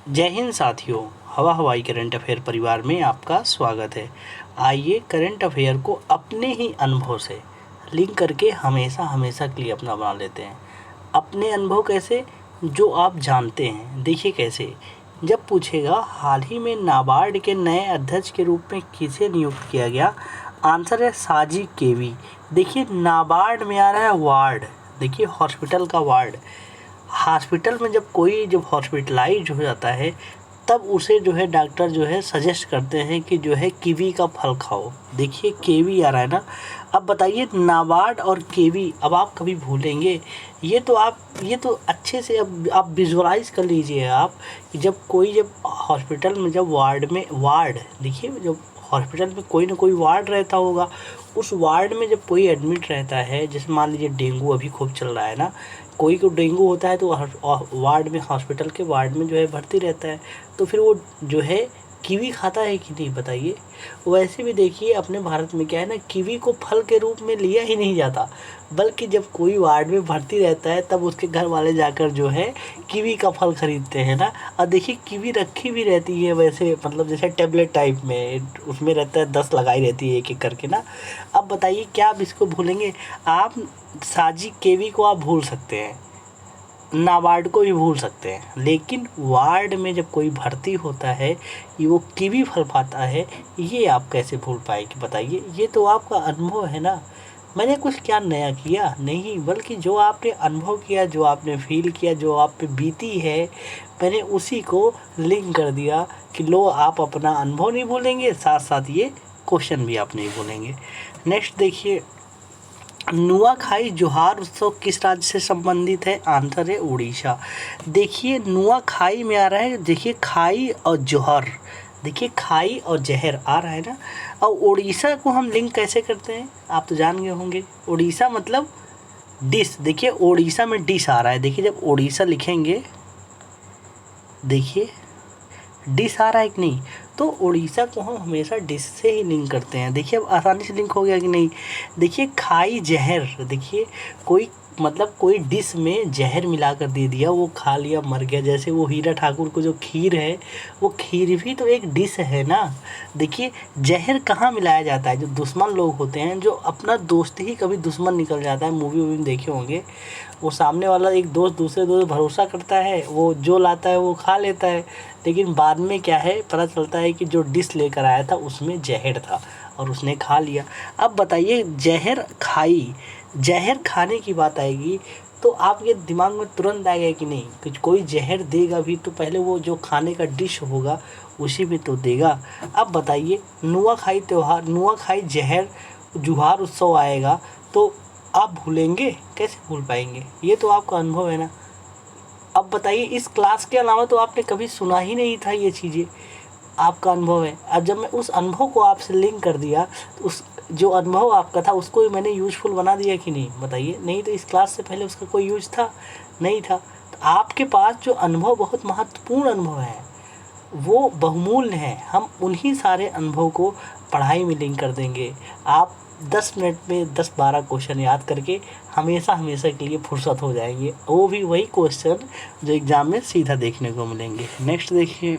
जय हिंद साथियों। हवा हवाई करंट अफेयर परिवार में आपका स्वागत है। आइए करंट अफेयर को अपने ही अनुभव से लिंक करके हमेशा हमेशा के लिए अपना बना लेते हैं। अपने अनुभव कैसे, जो आप जानते हैं। देखिए कैसे, जब पूछेगा हाल ही में नाबार्ड के नए अध्यक्ष के रूप में किसे नियुक्त किया गया, आंसर है साजी केवी। देखिए नाबार्ड में आ रहा है वार्ड, देखिए हॉस्पिटल का वार्ड। हॉस्पिटल में जब हॉस्पिटलाइज हो जाता है तब उसे जो है डॉक्टर जो है सजेस्ट करते हैं कि जो है कीवी का फल खाओ। देखिए केवी आ रहा है ना। अब बताइए नाबार्ड और केवी, अब आप कभी भूलेंगे? ये तो अच्छे से अब आप विजुअलाइज कर लीजिए आप कि जब हॉस्पिटल में जब वार्ड देखिए, जब हॉस्पिटल में कोई ना कोई वार्ड रहता होगा, उस वार्ड में जब कोई एडमिट रहता है, जैसे मान लीजिए डेंगू अभी खूब चल रहा है ना, कोई को डेंगू होता है तो वार्ड में, हॉस्पिटल के वार्ड में जो है भर्ती रहता है, तो फिर वो जो है कीवी खाता है कि नहीं बताइए। वैसे भी देखिए अपने भारत में क्या है ना, कीवी को फल के रूप में लिया ही नहीं जाता, बल्कि जब कोई वार्ड में भर्ती रहता है तब उसके घर वाले जाकर जो है कीवी का फल खरीदते हैं ना। और देखिए कीवी रखी भी रहती है वैसे, मतलब जैसे टेबलेट टाइप में, उसमें रहता है 10 लगाई रहती है एक एक करके ना। अब बताइए क्या आप इसको भूलेंगे? आप साजी केवी को आप भूल सकते हैं, नाबार्ड को भी भूल सकते हैं, लेकिन वार्ड में जब कोई भर्ती होता है ये वो कीवी फल पाता है, ये आप कैसे भूल पाएंगे बताइए। ये तो आपका अनुभव है ना। मैंने कुछ क्या नया किया नहीं, बल्कि जो आपने अनुभव किया, जो आपने फील किया, जो आप पे बीती है, मैंने उसी को लिंक कर दिया कि लो आप अपना अनुभव नहीं भूलेंगे, साथ साथ ये क्वेश्चन भी आप नहीं भूलेंगे। नेक्स्ट देखिए, नुआखाई जोहार उत्सव किस राज्य से संबंधित है? आंसर है उड़ीसा। देखिए नुआखाई में आ रहा है, देखिए खाई और जोहर, देखिए खाई और जहर आ रहा है ना। और उड़ीसा को हम लिंक कैसे करते हैं आप तो जान गए होंगे। उड़ीसा मतलब डिश, देखिए उड़ीसा में डिश आ रहा है। देखिए जब उड़ीसा लिखेंगे, देखिए डिश आ रहा है कि नहीं, तो उड़ीसा को हम हमेशा डिश से ही लिंक करते हैं। देखिए अब आसानी से लिंक हो गया कि नहीं। देखिए खाई जहर, देखिए कोई मतलब कोई डिश में जहर मिलाकर दे दिया, वो खा लिया मर गया। जैसे वो हीरा ठाकुर को जो खीर है, वो खीर भी तो एक डिश है ना। देखिए जहर कहाँ मिलाया जाता है? जो दुश्मन लोग होते हैं, जो अपना दोस्त ही कभी दुश्मन निकल जाता है, मूवी वूवी में देखे होंगे, वो सामने वाला एक दोस्त दूसरे दोस्त भरोसा करता है, वो जो लाता है वो खा लेता है, लेकिन बाद में क्या है पता चलता है कि जो डिश लेकर आया था उसमें जहर था और उसने खा लिया। अब बताइए जहर खाने की बात आएगी तो आपके दिमाग में तुरंत आएगा कि नहीं, कुछ कोई जहर देगा भी तो पहले वो जो खाने का डिश होगा उसी में तो देगा। अब बताइए नुआखाई जहर जुहार उत्सव आएगा तो आप भूलेंगे? कैसे भूल पाएंगे? ये तो आपका अनुभव है ना। अब बताइए इस क्लास के अलावा तो आपने कभी सुना ही नहीं था ये चीज़ें, आपका अनुभव है। अब जब मैं उस अनुभव को आपसे लिंक कर दिया तो उस जो अनुभव आपका था उसको ही मैंने यूज़फुल बना दिया कि नहीं बताइए। नहीं तो इस क्लास से पहले उसका कोई यूज था नहीं था। तो आपके पास जो अनुभव बहुत महत्वपूर्ण अनुभव है, वो बहुमूल्य है। हम उन्हीं सारे अनुभव को पढ़ाई में लिंक कर देंगे। आप 10 मिनट में 10-12 क्वेश्चन याद करके हमेशा हमेशा के लिए फुर्सत हो जाएंगे, वो भी वही क्वेश्चन जो एग्ज़ाम में सीधा देखने को मिलेंगे। नेक्स्ट देखिए,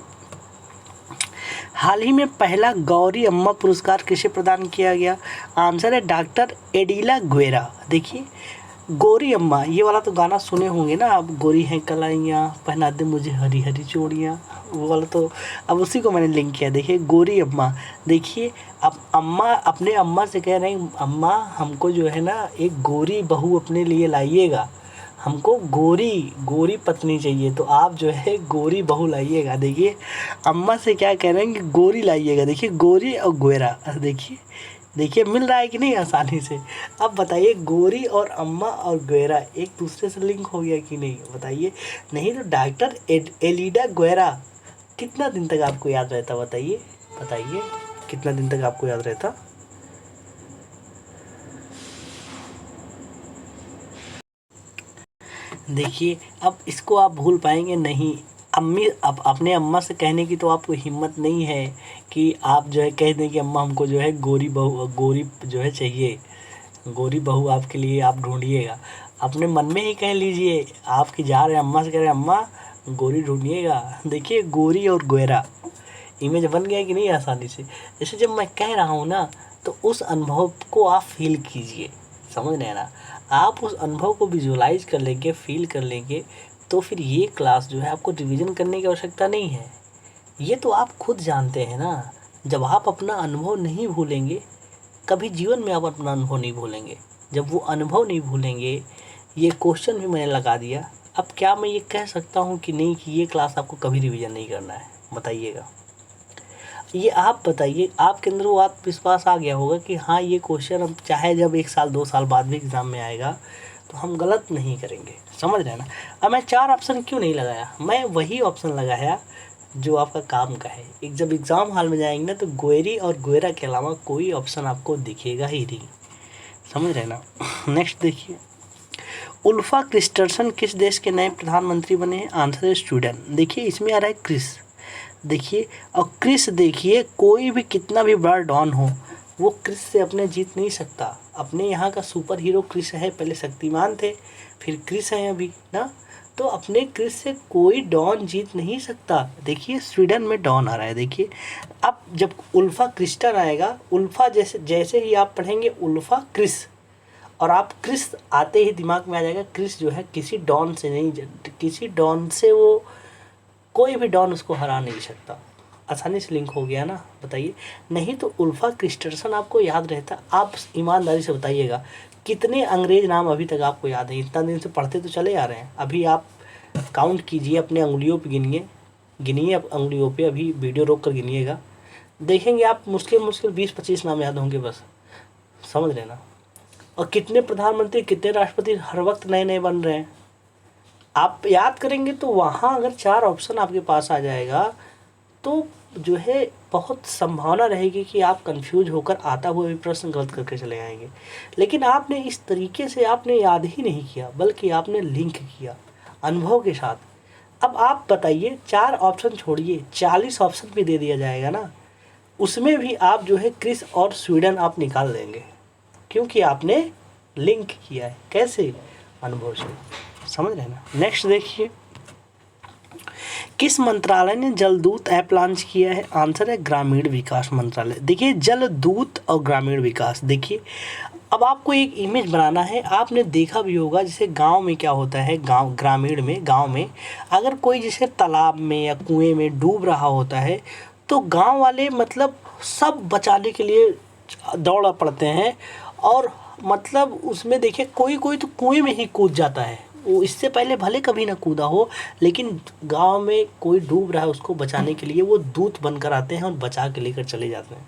हाल ही में पहला गौरी अम्मा पुरस्कार किसे प्रदान किया गया? आंसर है डॉक्टर एडिला गुएरा। देखिए गोरी अम्मा, ये वाला तो गाना सुने होंगे ना आप, गोरी हैं कलाइयाँ पहना दे मुझे हरी हरी चूड़ियाँ, वो वाला तो अब उसी को मैंने लिंक किया। देखिए गोरी अम्मा, देखिए अब अम्मा अपने अम्मा से कह रहे हैं अम्मा हमको जो है ना एक गोरी बहू अपने लिए लाइएगा, हमको गोरी गोरी पत्नी चाहिए, तो आप जो है गोरी बहू लाइएगा। देखिए अम्मा से क्या कह रहे हैं कि गोरी लाइएगा। देखिए गोरी और गोरा, देखिए देखिए मिल रहा है कि नहीं आसानी से। अब बताइए गोरी और अम्मा और गोरा एक दूसरे से लिंक हो गया कि नहीं बताइए। नहीं तो डॉक्टर एलिडा गोरा कितना दिन तक आपको याद रहता बताइए, बताइए कितना दिन तक आपको याद रहता? देखिए अब इसको आप भूल पाएंगे नहीं। अम्मी अब अपने अम्मा से कहने की तो आपको हिम्मत नहीं है कि आप जो है कह दें कि अम्मा हमको जो है गोरी बहू, गोरी जो है चाहिए, गोरी बहू आपके लिए आप ढूंढिएगा। अपने मन में ही कह लीजिए, आपकी जा रहे हैं अम्मा से कह रहे हैं अम्मा गोरी ढूंढिएगा। देखिए गोरी और गोरा इमेज बन गया कि नहीं आसानी से। जैसे जब मैं कह रहा हूँ ना, तो उस अनुभव को आप फील कीजिए, समझ रहे हैं ना। आप उस अनुभव को विजुअलाइज कर लेंगे, फील कर लेंगे, तो फिर ये क्लास जो है आपको रिवीजन करने की आवश्यकता नहीं है। ये तो आप खुद जानते हैं ना। जब आप अपना अनुभव नहीं भूलेंगे, कभी जीवन में आप अपना अनुभव नहीं भूलेंगे। जब वो अनुभव नहीं भूलेंगे, ये क्वेश्चन भी मैंने लगा दिया, अब क्या मैं ये कह सकता हूँ कि नहीं कि ये क्लास आपको कभी रिवीजन नहीं करना है? बताइएगा। ये आप बताइए, आपके अंदर वो आत्मविश्वास आ गया होगा कि हाँ ये क्वेश्चन हम चाहे जब 1 साल 2 साल बाद भी एग्ज़ाम में आएगा तो हम गलत नहीं करेंगे, समझ रहे हैं ना। अब मैं 4 ऑप्शन क्यों नहीं लगाया, मैं वही ऑप्शन लगाया जो आपका काम का है। एक जब एग्ज़ाम हॉल में जाएंगे ना, तो गोरी और गोरा के अलावा कोई ऑप्शन आपको दिखेगा ही नहीं, समझ रहे हैं ना। नेक्स्ट देखिए, उल्फा क्रिस्टर्सन किस देश के नए प्रधानमंत्री बने हैं? आंसर है स्वीडन। देखिए इसमें आ रहा है क्रिस, देखिए, और क्रिस देखिए, कोई भी कितना भी बड़ा डॉन हो, वो क्रिस से अपने जीत नहीं सकता। अपने यहाँ का सुपर हीरो क्रिस है, पहले शक्तिमान थे, फिर क्रिस हैं अभी ना। तो अपने क्रिस से कोई डॉन जीत नहीं सकता। देखिए स्वीडन में डॉन आ रहा है। देखिए अब जब उल्फा क्रिस्टन आएगा, उल्फा जैसे जैसे ही आप पढ़ेंगे उल्फा क्रिस, और आप क्रिस आते ही दिमाग में आ जाएगा क्रिस जो है किसी डॉन से नहीं, किसी डॉन से वो कोई भी डॉन उसको हरा नहीं सकता। आसानी से लिंक हो गया ना, बताइए। नहीं तो उल्फा क्रिस्टर्सन आपको याद रहता। आप ईमानदारी से बताइएगा कितने अंग्रेज नाम अभी तक आपको याद है? इतना दिन से पढ़ते तो चले आ रहे हैं। अभी आप काउंट कीजिए, अपने उंगलियों पे गिनिए, गिनिए उंगलियों पे, अभी वीडियो रोक कर गिनिएगा, देखेंगे आप मुश्किल मुश्किल 20-25 नाम याद होंगे बस, समझ लेना। और कितने प्रधानमंत्री, कितने राष्ट्रपति हर वक्त नए नए बन रहे हैं, आप याद करेंगे तो वहाँ अगर 4 ऑप्शन आपके पास आ जाएगा तो जो है बहुत संभावना रहेगी कि आप कंफ्यूज होकर आता हुआ भी प्रश्न गलत करके चले आएंगे। लेकिन आपने इस तरीके से आपने याद ही नहीं किया, बल्कि आपने लिंक किया अनुभव के साथ। अब आप बताइए, 4 ऑप्शन छोड़िए, 40 ऑप्शन भी दे दिया जाएगा ना, उसमें भी आप जो है क्रिस और स्वीडन आप निकाल देंगे, क्योंकि आपने लिंक किया है। कैसे? अनुभव से, समझ रहे हैं ना। नेक्स्ट देखिए, किस मंत्रालय ने जलदूत ऐप लॉन्च किया है? आंसर है ग्रामीण विकास मंत्रालय। देखिए जलदूत और ग्रामीण विकास, देखिए अब आपको एक इमेज बनाना है। आपने देखा भी होगा जैसे गांव में क्या होता है, गांव ग्रामीण में, गांव में अगर कोई जैसे तालाब में या कुएं में डूब रहा होता है, तो गांव वाले मतलब सब बचाने के लिए दौड़ पड़ते हैं। और मतलब उसमें देखिए कोई कोई तो कुएं में ही कूद जाता है, वो इससे पहले भले कभी ना कूदा हो, लेकिन गांव में कोई डूब रहा है उसको बचाने के लिए वो दूत बनकर आते हैं और बचा के लेकर चले जाते हैं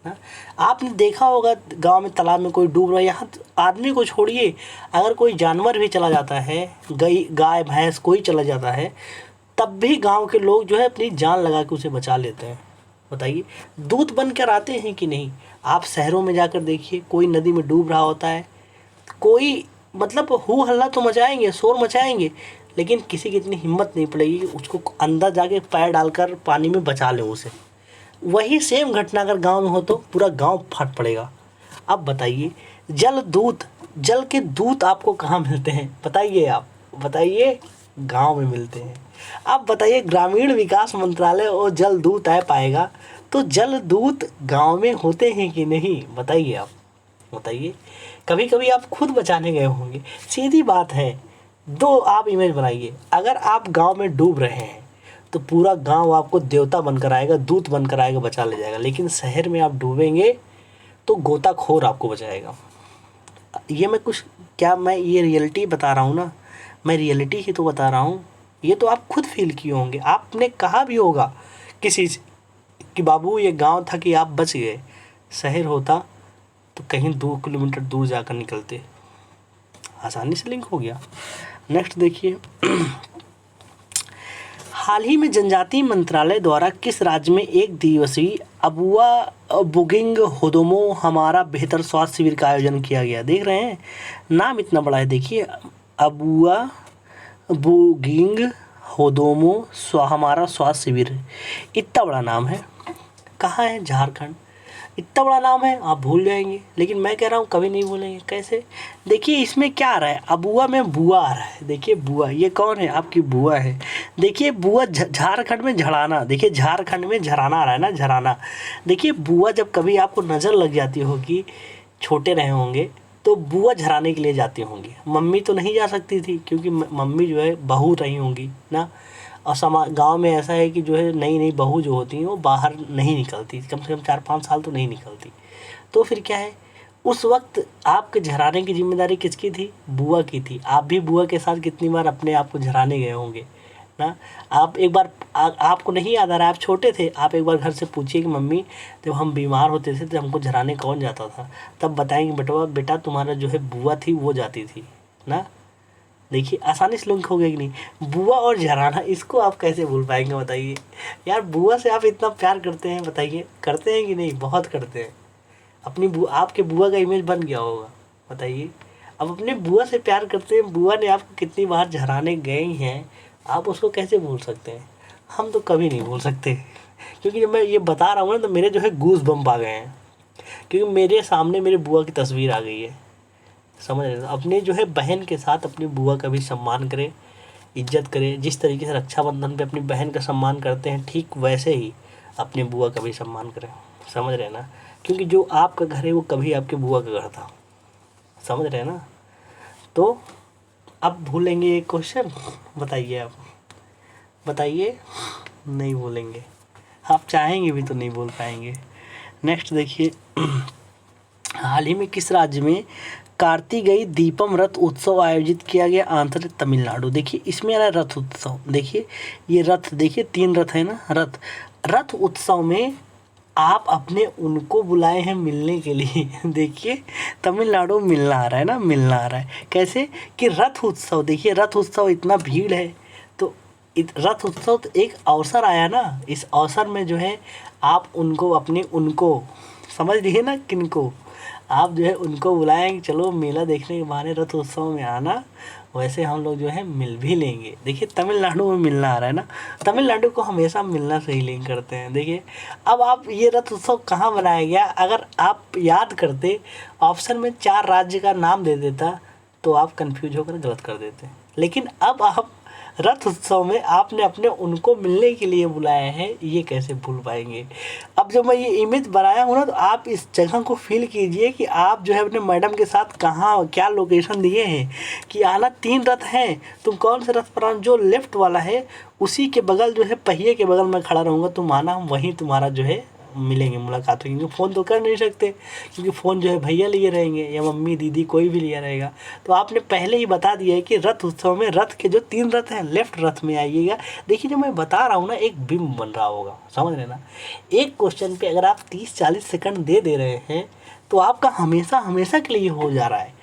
ना। आपने देखा होगा गांव में तालाब में कोई डूब रहा है, यहाँ आदमी को छोड़िए, अगर कोई जानवर भी चला जाता है, गाय भैंस कोई चला जाता है, तब भी गांव के लोग जो है अपनी जान लगा के उसे बचा लेते हैं। बताइए दूत बनकर आते हैं कि नहीं? आप शहरों में जाकर देखिए, कोई नदी में डूब रहा होता है, कोई मतलब हू हल्ला तो मचाएंगे, शोर मचाएंगे, लेकिन किसी की इतनी हिम्मत नहीं पड़ेगी कि उसको अंदर जाके पैर डालकर पानी में बचा ले उसे। वही सेम घटना अगर गांव में हो तो पूरा गांव फट पड़ेगा। अब बताइए जल दूत, जल के दूत आपको कहाँ मिलते हैं? बताइए, आप बताइए। गांव में मिलते हैं। अब बताइए ग्रामीण विकास मंत्रालय और जल दूत ऐप आएगा, तो जल दूत गांव में होते हैं कि नहीं? बताइए, आप बताइए। कभी कभी आप खुद बचाने गए होंगे, सीधी बात है। दो आप इमेज बनाइए, अगर आप गांव में डूब रहे हैं तो पूरा गांव आपको देवता बनकर आएगा, दूत बनकर आएगा, बचा ले जाएगा। लेकिन शहर में आप डूबेंगे तो गोताखोर आपको बचाएगा। ये मैं कुछ क्या, मैं ये रियलिटी बता रहा हूँ ना, मैं रियलिटी ही तो बता रहा हूँ। ये तो आप खुद फील किए होंगे, आपने कहा भी होगा किसी से कि बाबू ये गांव था कि आप बच गए, शहर होता तो कहीं 2 किलोमीटर दूर जाकर निकलते। आसानी से लिंक हो गया। नेक्स्ट देखिए, हाल ही में जनजातीय मंत्रालय द्वारा किस राज्य में 1 दिवसीय अबुआ बुगिंग होदोमो हमारा बेहतर स्वास्थ्य शिविर का आयोजन किया गया? देख रहे हैं नाम इतना बड़ा है, देखिए अबुआ बुगिंग होदोमो हमारा स्वास्थ्य शिविर, इतना बड़ा नाम है। कहाँ है? झारखंड। इतना बड़ा नाम है, आप भूल जाएंगे, लेकिन मैं कह रहा हूँ कभी नहीं भूलेंगे। कैसे? देखिए इसमें क्या आ रहा है, अबुआ में बुआ आ रहा है। देखिए बुआ, ये कौन है? आपकी बुआ है। देखिए बुआ झारखंड में झड़ाना, देखिए झारखंड में झराना आ रहा है ना, झराना। देखिए बुआ जब कभी आपको नज़र लग जाती होगी, छोटे रहे होंगे तो बुआ झराने के लिए जाती होंगी। मम्मी तो नहीं जा सकती थी क्योंकि मम्मी जो है बहू रही होंगी ना। और गाँव में ऐसा है कि जो है नई नई बहू जो होती हैं वो बाहर नहीं निकलती, कम से कम 4-5 साल तो नहीं निकलती। तो फिर क्या है, उस वक्त आपके झराने की जिम्मेदारी किसकी थी? बुआ की थी। आप भी बुआ के साथ कितनी बार अपने आप को झराने गए होंगे ना। आप एक बार आपको नहीं याद आ रहा है, आप छोटे थे, आप एक बार घर से पूछिए कि मम्मी जब हम बीमार होते थे तो हमको झराने कौन जाता था, तब बताएंगे बेटा तुम्हारा जो है बुआ थी वो जाती थी ना। देखिए आसानी से लिंक हो गया कि नहीं। बुआ और झराना, इसको आप कैसे भूल पाएंगे बताइए। यार बुआ से आप इतना प्यार करते हैं, बताइए करते हैं कि नहीं? बहुत करते हैं। अपनी बुआ, आपके बुआ का इमेज बन गया होगा, बताइए। अब अपने बुआ से प्यार करते हैं, बुआ ने आपको कितनी बार झराने गए हैं, आप उसको कैसे भूल सकते हैं? हम तो कभी नहीं भूल सकते, क्योंकि जब मैं ये बता रहा हूँ ना तो मेरे जो है गूज बम्प आ गए हैं, क्योंकि मेरे सामने मेरे बुआ की तस्वीर आ गई है। समझ रहे हैं? अपने जो है बहन के साथ अपनी बुआ का भी सम्मान करें, इज्जत करें। जिस तरीके से रक्षाबंधन पे अपनी बहन का सम्मान करते हैं, ठीक वैसे ही अपनी बुआ का भी सम्मान करें। समझ रहे हैं ना? क्योंकि जो आपका घर है वो कभी आपके बुआ का घर था। समझ रहे हैं ना? तो अब भूलेंगे ये क्वेश्चन? बताइए आप, बताइए। नहीं भूलेंगे, आप चाहेंगे भी तो नहीं भूल पाएंगे। नेक्स्ट देखिए, हाल ही में किस राज्य में कार्तिकेय दीपम रथ उत्सव आयोजित किया गया? आंध्र तमिलनाडु। देखिए इसमें आ रहा है रथ उत्सव। देखिए ये रथ, देखिए 3 रथ है ना, रथ उत्सव में आप अपने उनको बुलाए हैं मिलने के लिए। देखिए तमिलनाडु मिलना आ रहा है ना, मिलना आ रहा है। कैसे कि रथ उत्सव, देखिए रथ उत्सव इतना भीड़ है तो रथ उत्सव तो एक अवसर आया ना, इस अवसर में जो है आप उनको अपने उनको समझ लिए ना, किनको आप जो है उनको बुलाएं कि चलो मेला देखने के बहाने रथ उत्सव में आना, वैसे हम लोग जो है मिल भी लेंगे। देखिए तमिलनाडु में मिलना आ रहा है ना, तमिलनाडु को हमेशा मिलना से ही लिंक करते हैं। देखिए अब आप ये रथ उत्सव कहाँ मनाया गया, अगर आप याद करते ऑप्शन में 4 राज्य का नाम दे देता तो आप कंफ्यूज होकर गलत कर देते। लेकिन अब आप रथ उत्सव में आपने अपने उनको मिलने के लिए बुलाया है, ये कैसे भूल पाएंगे। अब जब मैं ये इमेज बनाया हूँ ना तो आप इस जगह को फील कीजिए कि आप जो है अपने मैडम के साथ कहाँ क्या लोकेशन दिए हैं कि आना 3 रथ हैं, तुम कौन से रथ पर आना, जो लेफ्ट वाला है उसी के बगल जो है पहिए के बगल में खड़ा रहूँगा, तुम आना, हम वहीं तुम्हारा जो है मिलेंगे, मुलाकात होगी। क्योंकि फ़ोन तो कर नहीं सकते, क्योंकि फ़ोन जो है भैया लिए रहेंगे या मम्मी दीदी कोई भी लिया रहेगा। तो आपने पहले ही बता दिया है कि रथ उत्सव में रथ के जो 3 रथ हैं लेफ्ट रथ में आइएगा। देखिए जो मैं बता रहा हूँ ना एक बिंब बन रहा होगा, समझ रहे ना। एक क्वेश्चन पे अगर आप 30-40 सेकंड दे रहे हैं तो आपका हमेशा हमेशा के लिए हो जा रहा है।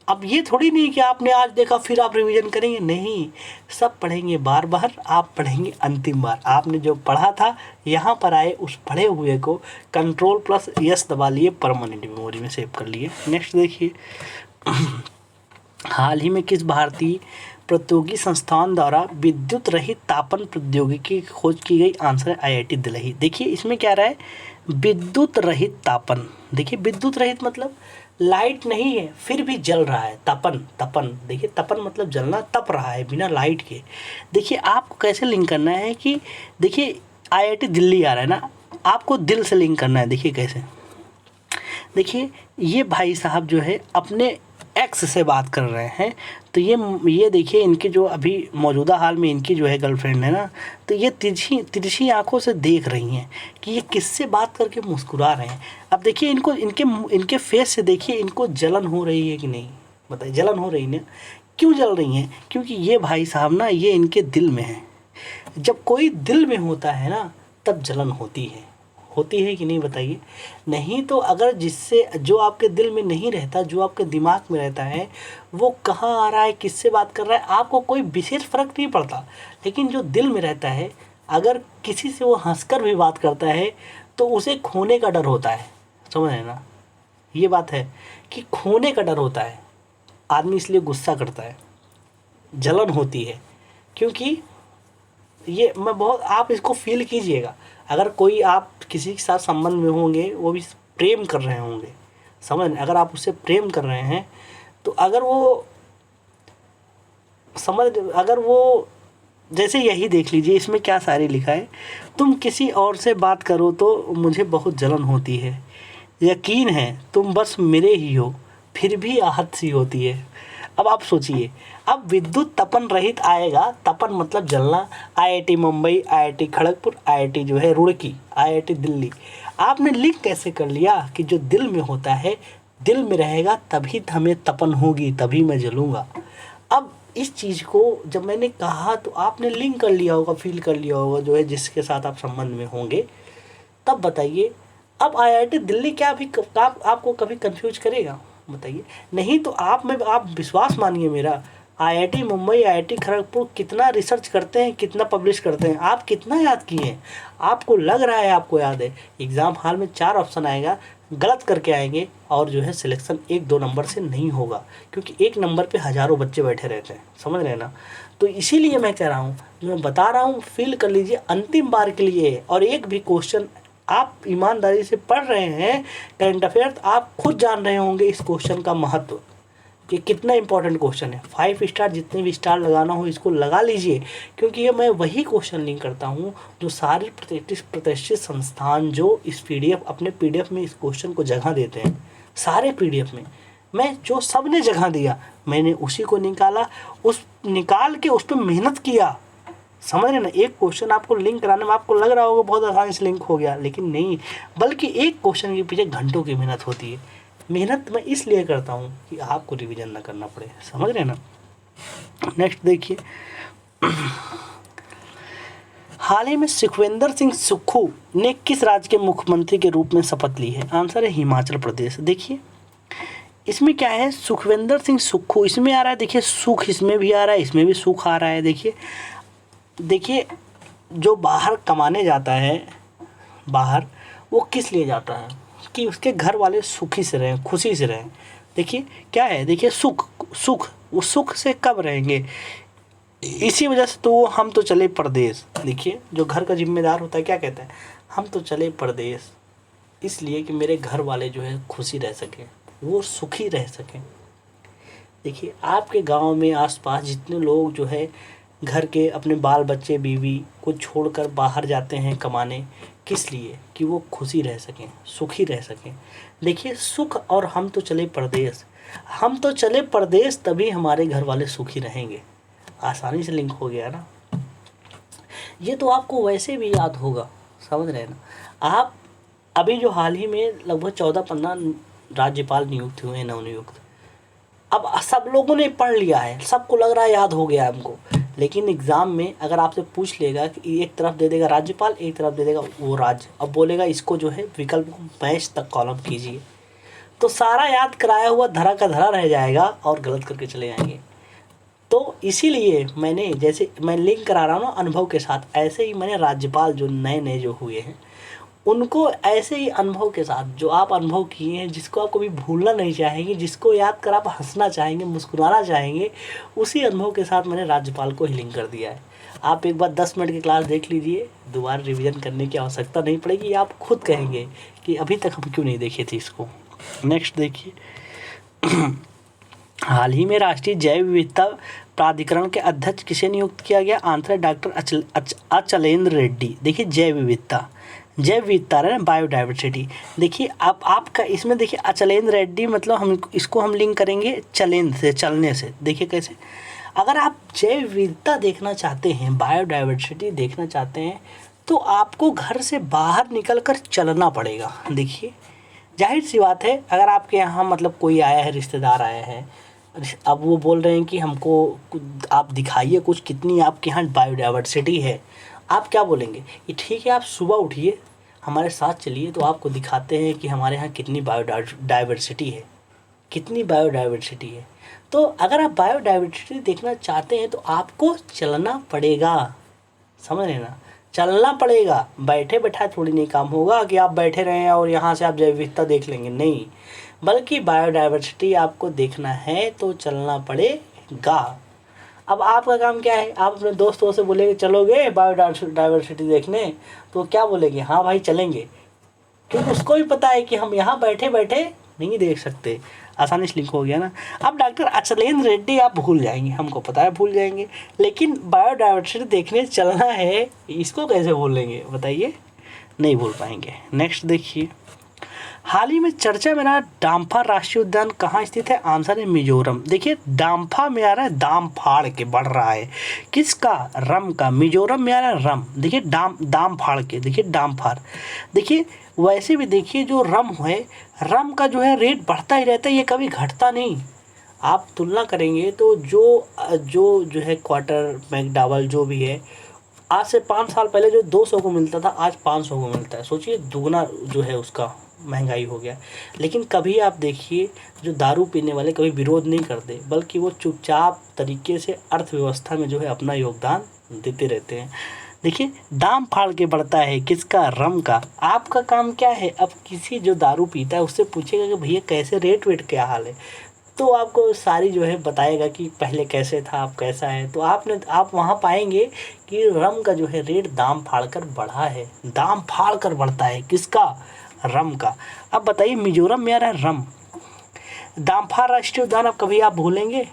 अब ये थोड़ी नहीं कि आपने आज देखा फिर आप रिवीजन करेंगे, नहीं, सब पढ़ेंगे बार बार, आप पढ़ेंगे अंतिम बार। आपने जो पढ़ा था यहाँ पर आए उस पढ़े हुए को Ctrl+S दबा लिए, परमानेंट मेमोरी में सेव कर लिए। नेक्स्ट देखिए, हाल ही में किस भारतीय प्रतियोगी संस्थान द्वारा विद्युत रहित तापन प्रौद्योगिकी की खोज की गई? आंसर है IIT दिल्ली। देखिए इसमें क्या रहा है, विद्युत रहित तापन। देखिए विद्युत रहित मतलब लाइट नहीं है फिर भी जल रहा है, तपन, तपन। देखिए तपन मतलब जलना, तप रहा है बिना लाइट के। देखिए आपको कैसे लिंक करना है कि देखिए IIT दिल्ली आ रहा है ना, आपको दिल से लिंक करना है। देखिए कैसे, देखिए ये भाई साहब जो है अपने एक्स से बात कर रहे हैं, तो ये देखिए इनकी जो अभी मौजूदा हाल में इनकी जो है गर्लफ्रेंड है ना, तो ये तिरछी आंखों से देख रही हैं कि ये किससे बात करके मुस्कुरा रहे हैं। अब देखिए इनको इनके फेस से देखिए इनको जलन हो रही है कि नहीं, बताइए। जलन हो रही है, क्यों जल रही हैं? क्योंकि ये भाई साहब ना ये इनके दिल में है। जब कोई दिल में होता है ना तब जलन होती है कि नहीं, बताइए। नहीं तो अगर जिससे जो आपके दिल में नहीं रहता, जो आपके दिमाग में रहता है, वो कहाँ आ रहा है, किससे बात कर रहा है, आपको कोई विशेष फ़र्क नहीं पड़ता। लेकिन जो दिल में रहता है, अगर किसी से वो हंसकर भी बात करता है तो उसे खोने का डर होता है। समझ रहे ना, ये बात है कि खोने का डर होता है, आदमी इसलिए गुस्सा करता है, जलन होती है। क्योंकि ये मैं बहुत, आप इसको फील कीजिएगा। अगर कोई आप किसी के साथ संबंध में होंगे, वो भी प्रेम कर रहे होंगे, समझ, अगर आप उससे प्रेम कर रहे हैं तो अगर वो जैसे यही देख लीजिए, इसमें क्या शायरी लिखा है, तुम किसी और से बात करो तो मुझे बहुत जलन होती है, यकीन है तुम बस मेरे ही हो, फिर भी आहत सी होती है। अब आप सोचिए, अब विद्युत तपन रहित आएगा, तपन मतलब जलना, IIT Mumbai, IIT Kharagpur, IIT जो है रुड़की, आईआईटी दिल्ली, आपने लिंक कैसे कर लिया कि जो दिल में होता है, दिल में रहेगा तभी हमें तपन होगी, तभी मैं जलूँगा। अब इस चीज़ को जब मैंने कहा तो आपने लिंक कर लिया होगा, फील कर लिया होगा जो है जिसके साथ आप संबंध में होंगे। तब बताइए, अब आईआईटी दिल्ली क्या अभी आपको कभी कंफ्यूज करेगा? बताइए नहीं। तो आप विश्वास मानिए मेरा, आईआईटी मुंबई, आईआईटी खड़गपुर कितना रिसर्च करते हैं, कितना पब्लिश करते हैं, आप कितना याद किए हैं? आपको लग रहा है आपको याद है, एग्ज़ाम हॉल में 4 ऑप्शन आएगा, गलत करके आएंगे और जो है सिलेक्शन 1-2 नंबर से नहीं होगा, क्योंकि 1 नंबर पे हज़ारों बच्चे बैठे रहते हैं, समझ रहे हैं ना? तो इसीलिए मैं कह रहा हूँ, जो मैं बता रहा हूँ फील कर लीजिए, अंतिम बार के लिए। और एक भी क्वेश्चन आप ईमानदारी से पढ़ रहे हैं करंट अफेयर, तो आप खुद जान रहे होंगे इस क्वेश्चन का महत्व कि कितना इंपॉर्टेंट क्वेश्चन है। 5 स्टार, जितने भी स्टार लगाना हो इसको लगा लीजिए, क्योंकि ये मैं वही क्वेश्चन लिंक करता हूँ जो सारे प्रतिष्ठित संस्थान जो इस पीडीएफ, अपने पीडीएफ में इस क्वेश्चन को जगह देते हैं, सारे पीडीएफ में मैं जो सब ने जगह दिया, मैंने उसी को निकाला, निकाल के उस पर मेहनत किया, समझ रहे ना? एक क्वेश्चन आपको लिंक कराने में आपको लग रहा होगा बहुत आसानी से लिंक हो गया, लेकिन नहीं, बल्कि एक क्वेश्चन के पीछे घंटों की मेहनत होती है। मेहनत मैं इसलिए करता हूँ कि आपको रिवीजन ना करना पड़े, समझ रहे ना? नेक्स्ट देखिए, हाल ही में सुखविंदर सिंह सुक्खू ने किस राज्य के मुख्यमंत्री के रूप में शपथ ली है? आंसर है हिमाचल प्रदेश। देखिए इसमें क्या है, सुखविंदर सिंह सुक्खू इसमें आ रहा है, देखिए सुख इसमें भी आ रहा है, इसमें भी सुख आ रहा है। देखिए जो बाहर कमाने जाता है बाहर, वो किस लिए जाता है? कि उसके घर वाले सुखी से रहें, खुशी से रहें। देखिए क्या है, देखिए सुख, वो सुख से कब रहेंगे? इसी वजह से तो हम तो चले परदेश। देखिए जो घर का जिम्मेदार होता है क्या कहता है, हम तो चले परदेश इसलिए कि मेरे घर वाले जो है खुशी रह सकें, वो सुखी रह सकें। देखिए आपके गांव में आसपास जितने लोग जो है घर के अपने बाल बच्चे बीवी को छोड़कर बाहर जाते हैं कमाने, किस लिए? कि वो खुशी रह सकें, सुखी रह सकें। देखिए सुख और हम तो चले परदेश, हम तो चले परदेश तभी हमारे घर वाले सुखी रहेंगे। आसानी से लिंक हो गया ना? ये तो आपको वैसे भी याद होगा, समझ रहे हैं ना? आप अभी जो हाल ही में लगभग 14-15 राज्यपाल नियुक्त हुए हैं, नवनियुक्त, अब सब लोगों ने पढ़ लिया है, सबको लग रहा है याद हो गया है हमको, लेकिन एग्ज़ाम में अगर आपसे पूछ लेगा कि एक तरफ दे देगा राज्यपाल, एक तरफ दे देगा वो राज्य, अब बोलेगा इसको जो है विकल्प को मैच तक कॉलम कीजिए, तो सारा याद कराया हुआ धरा का धरा रह जाएगा और गलत करके चले जाएंगे। तो इसीलिए मैंने, जैसे मैं लिंक करा रहा हूँ ना अनुभव के साथ, ऐसे ही मैंने राज्यपाल जो नए नए जो हुए हैं उनको ऐसे ही अनुभव के साथ, जो आप अनुभव किए हैं, जिसको आप कभी भूलना नहीं चाहेंगे, जिसको याद कर आप हंसना चाहेंगे, मुस्कुराना चाहेंगे, उसी अनुभव के साथ मैंने राज्यपाल को ही लिंक कर दिया है। आप एक बार 10 मिनट की क्लास देख लीजिए, दोबारा रिवीजन करने की आवश्यकता नहीं पड़ेगी, आप खुद कहेंगे कि अभी तक हम क्यों नहीं देखे थे इसको। नेक्स्ट देखिए, हाल ही में राष्ट्रीय जैव विविधता प्राधिकरण के अध्यक्ष किसे नियुक्त किया गया? आंसर है डॉक्टर अचलेंद्र रेड्डी। देखिए जैव विविधता है ना, बायोडाइवर्सिटी। देखिए अब आपका इसमें देखिए अचलेंद्र रेड्डी, मतलब हम इसको हम लिंक करेंगे चलेंद्र से, चलने से। देखिए कैसे, अगर आप जैव विविधता देखना चाहते हैं, बायोडाइवर्सिटी देखना चाहते हैं, तो आपको घर से बाहर निकल कर चलना पड़ेगा। देखिए जाहिर सी बात है, अगर आपके यहाँ मतलब कोई आया है, रिश्तेदार आया है, अब वो बोल रहे हैं कि हमको आप दिखाइए कुछ, कितनी आपके यहाँ बायोडाइवर्सिटी है, आप क्या बोलेंगे? ये ठीक है, आप सुबह उठिए, हमारे साथ चलिए, तो आपको दिखाते हैं कि हमारे यहाँ कितनी बायोडाइवर्सिटी है, कितनी बायोडाइवर्सिटी है। तो अगर आप बायोडाइवर्सिटी देखना चाहते हैं तो आपको चलना पड़ेगा, समझ रहे ना? चलना पड़ेगा, बैठे बैठा थोड़ी नहीं काम होगा कि आप बैठे रहें और यहाँ से आप जैव विविधता देख लेंगे, नहीं, बल्कि बायोडाइवर्सिटी आपको देखना है तो चलना पड़ेगा। अब आपका काम क्या है? आप अपने दोस्तों से बोलेंगे चलोगे बायोडाइवर्सिटी देखने, तो क्या बोलेंगे? हाँ भाई चलेंगे, क्योंकि उसको भी पता है कि हम यहाँ बैठे बैठे नहीं देख सकते, आसानी से लिंक हो गया ना। अब डॉक्टर अचलेंद्र रेड्डी आप भूल जाएंगे, हमको पता है भूल जाएंगे, लेकिन बायोडायवर्सिटी देखने चलना है, इसको कैसे भूलेंगे बताइए, नहीं भूल पाएंगे। नेक्स्ट देखिए, हाल ही में चर्चा में रहा दाम्फा राष्ट्रीय उद्यान कहाँ स्थित है? आंसर है मिजोरम। देखिए दाम्फा में आ रहा है दाम फाड़ के बढ़ रहा है, किसका? रम का। मिजोरम में आ रहा है रम, देखिए दाम फाड़ के, देखिए दामफार। देखिए वैसे भी देखिए जो रम है, रम का जो है रेट बढ़ता ही रहता है, ये कभी घटता नहीं। आप तुलना करेंगे तो जो है क्वार्टर मैकडॉवेल जो भी है, आज से 5 साल पहले जो 200 को मिलता था आज 500 को मिलता है। सोचिए दुगना जो है उसका महंगाई हो गया। लेकिन कभी आप देखिए जो दारू पीने वाले कभी विरोध नहीं करते, बल्कि वो चुपचाप तरीके से अर्थव्यवस्था में जो है अपना योगदान देते रहते हैं। देखिए दाम फाड़ के बढ़ता है, किसका? रम का। आपका काम क्या है? अब किसी जो दारू पीता है उससे पूछेगा कि भैया कैसे रेट वेट क्या हाल है, तो आपको सारी जो है बताएगा कि पहले कैसे था अब कैसा है। तो आप वहाँ पाएंगे कि रम का जो है रेट दाम फाड़ कर बढ़ा है, दाम फाड़ कर बढ़ता है, किसका? रम का। अब बताइए मिजोरम में आ रहा है रम। दामफार राष्ट्रीय उद्यान आप कभी आप भूलेंगे?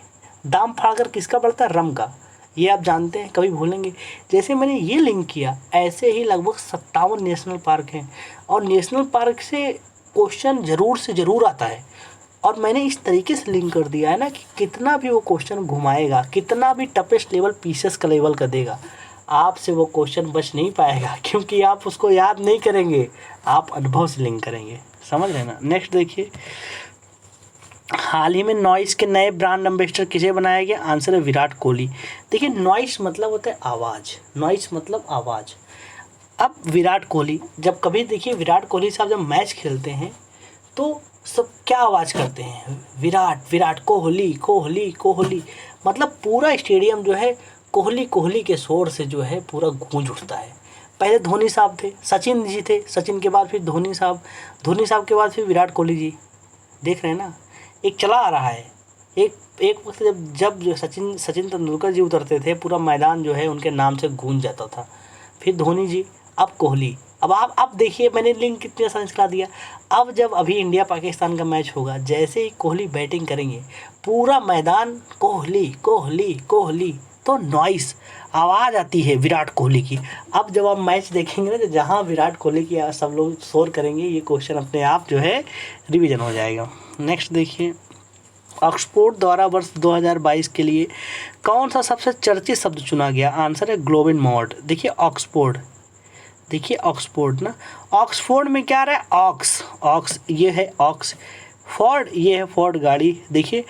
दाम फाड़ कर किसका बढ़ता है? रम का। ये आप जानते हैं, कभी भूलेंगे? जैसे मैंने ये लिंक किया, ऐसे ही लगभग 57 नेशनल पार्क हैं, और नेशनल पार्क से क्वेश्चन ज़रूर से ज़रूर आता है। और मैंने इस तरीके से लिंक कर दिया है ना कि कितना भी वो क्वेश्चन घुमाएगा, कितना भी टफेस्ट लेवल पीसेस का लेवल का देगा, आपसे वो क्वेश्चन बच नहीं पाएगा, क्योंकि आप उसको याद नहीं करेंगे, आप अनुभव से लिंक करेंगे। समझ रहे ना। नेक्स्ट देखिए, हाल ही में नॉइस के नए ब्रांड एम्बेसडर किसे बनाया गया? आंसर है विराट कोहली। देखिए नॉइस मतलब होता है आवाज़, नॉइस मतलब आवाज़। अब विराट कोहली जब कभी देखिए, विराट कोहली साहब जब मैच खेलते हैं तो सब क्या आवाज़ करते हैं? विराट विराट, कोहली कोहली कोहली, मतलब पूरा स्टेडियम जो है कोहली कोहली के शोर से जो है पूरा गूंज उठता है। पहले धोनी साहब थे, सचिन जी थे, सचिन के बाद फिर धोनी साहब, धोनी साहब के बाद फिर विराट कोहली जी। देख रहे हैं ना, एक चला आ रहा है। एक वक्त जब जो सचिन तेंदुलकर जी उतरते थे, पूरा मैदान जो है उनके नाम से गूंज जाता था। फिर धोनी जी, अब कोहली। अब देखिए मैंने लिंक कितने आसानी से करा दिया। अब जब अभी इंडिया पाकिस्तान का मैच होगा, जैसे ही कोहली बैटिंग करेंगे पूरा मैदान कोहली कोहली कोहली, तो नॉइस आवाज़ आती है विराट कोहली की। अब जब आप मैच देखेंगे ना, तो जहाँ विराट कोहली की सब लोग शोर करेंगे, ये क्वेश्चन अपने आप जो है रिवीजन हो जाएगा। नेक्स्ट देखिए, ऑक्सफोर्ड द्वारा वर्ष 2022 के लिए कौन सा सबसे चर्चित शब्द चुना गया? आंसर है ग्लोबल मॉड। देखिए ऑक्सफोर्ड, देखिए ऑक्सफोर्ड ना, ऑक्सफोर्ड में क्या आ रहा है? ऑक्स ये है ऑक्स, फोर्ड ये है फोर्ड गाड़ी। देखिए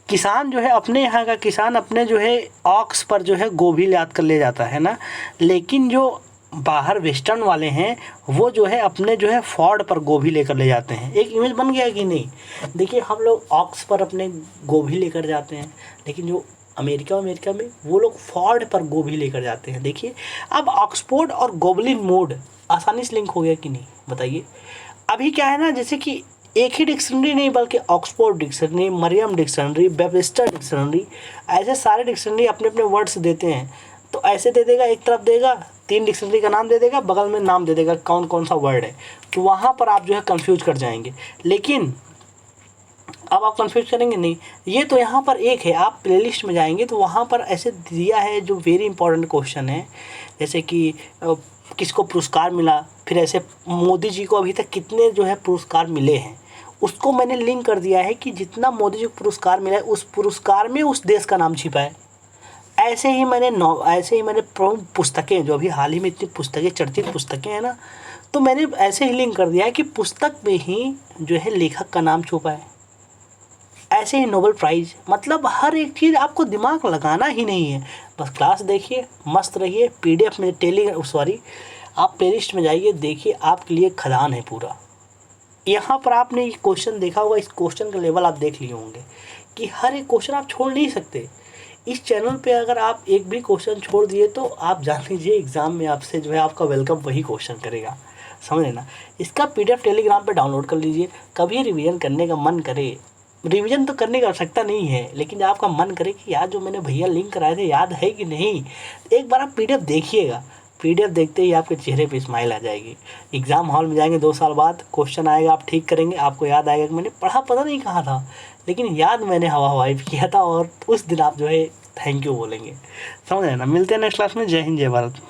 किसान जो है, अपने यहाँ का किसान अपने जो है ऑक्स पर जो है गोभी लाद कर ले जाता है ना, लेकिन जो बाहर वेस्टर्न वाले हैं वो जो है अपने जो है फोर्ड पर गोभी लेकर ले जाते हैं। एक इमेज बन गया कि नहीं? देखिए हम लोग ऑक्स पर अपने गोभी लेकर जाते हैं, लेकिन जो अमेरिका में वो लोग फोर्ड पर गोभी लेकर जाते हैं। देखिए अब ऑक्सफोर्ड और गोबलिन मोड आसानी से लिंक हो गया कि नहीं बताइए। अभी क्या है ना, जैसे कि एक ही डिक्शनरी नहीं, बल्कि Oxford dictionary, Merriam dictionary, Webster dictionary, ऐसे सारे डिक्शनरी अपने अपने वर्ड्स देते हैं। तो ऐसे दे देगा, एक तरफ देगा 3 डिक्शनरी का नाम दे देगा, बगल में नाम दे देगा कौन कौन सा वर्ड है, तो वहाँ पर आप जो है कंफ्यूज कर जाएंगे। लेकिन अब आप कंफ्यूज करेंगे नहीं, ये तो यहाँ पर एक है। आप प्लेलिस्ट में जाएंगे तो वहाँ पर ऐसे दिया है जो वेरी इंपॉर्टेंट क्वेश्चन है, जैसे कि किसको पुरस्कार मिला, फिर ऐसे मोदी जी को अभी तक कितने जो है पुरस्कार मिले हैं, उसको मैंने लिंक कर दिया है कि जितना मोदी जी को पुरस्कार मिला है उस पुरस्कार में उस देश का नाम छिपा है। ऐसे ही मैंने प्रमुख पुस्तकें, जो अभी हाल ही में इतनी पुस्तकें, चर्चित पुस्तकें हैं ना, तो मैंने ऐसे ही लिंक कर दिया है कि पुस्तक में ही जो है लेखक का नाम छुपा है। ऐसे ही नोबेल प्राइज़, मतलब हर एक चीज़ आपको दिमाग लगाना ही नहीं है, बस क्लास देखिए, मस्त रहिए। PDF में आप प्लेलिस्ट में जाइए, देखिए आपके लिए खदान है पूरा। यहाँ पर आपने ये क्वेश्चन देखा होगा, इस क्वेश्चन का लेवल आप देख लिए होंगे कि हर एक क्वेश्चन आप छोड़ नहीं सकते। इस चैनल पे अगर आप एक भी क्वेश्चन छोड़ दिए तो आप जान लीजिए एग्ज़ाम में आपसे जो है आपका वेलकम वही क्वेश्चन करेगा। समझ लेना। इसका PDF टेलीग्राम पे डाउनलोड कर लीजिए। कभी रिवीजन करने का मन करे, रिवीजन तो करने की आवश्यकता नहीं है, लेकिन आपका मन करे कि यार जो मैंने भैया लिंक कराए थे याद है कि नहीं, एक बार आप PDF देखिएगा, PDF देखते ही आपके चेहरे पे स्माइल आ जाएगी। एग्ज़ाम हॉल में जाएंगे 2 साल बाद, क्वेश्चन आएगा, आप ठीक करेंगे, आपको याद आएगा कि मैंने पढ़ा पता नहीं कहाँ था, लेकिन याद मैंने हवा हवाई किया था, और उस दिन आप जो है थैंक यू बोलेंगे। समझ रहे हैं ना। मिलते हैं नेक्स्ट क्लास में। जय हिंद, जय भारत।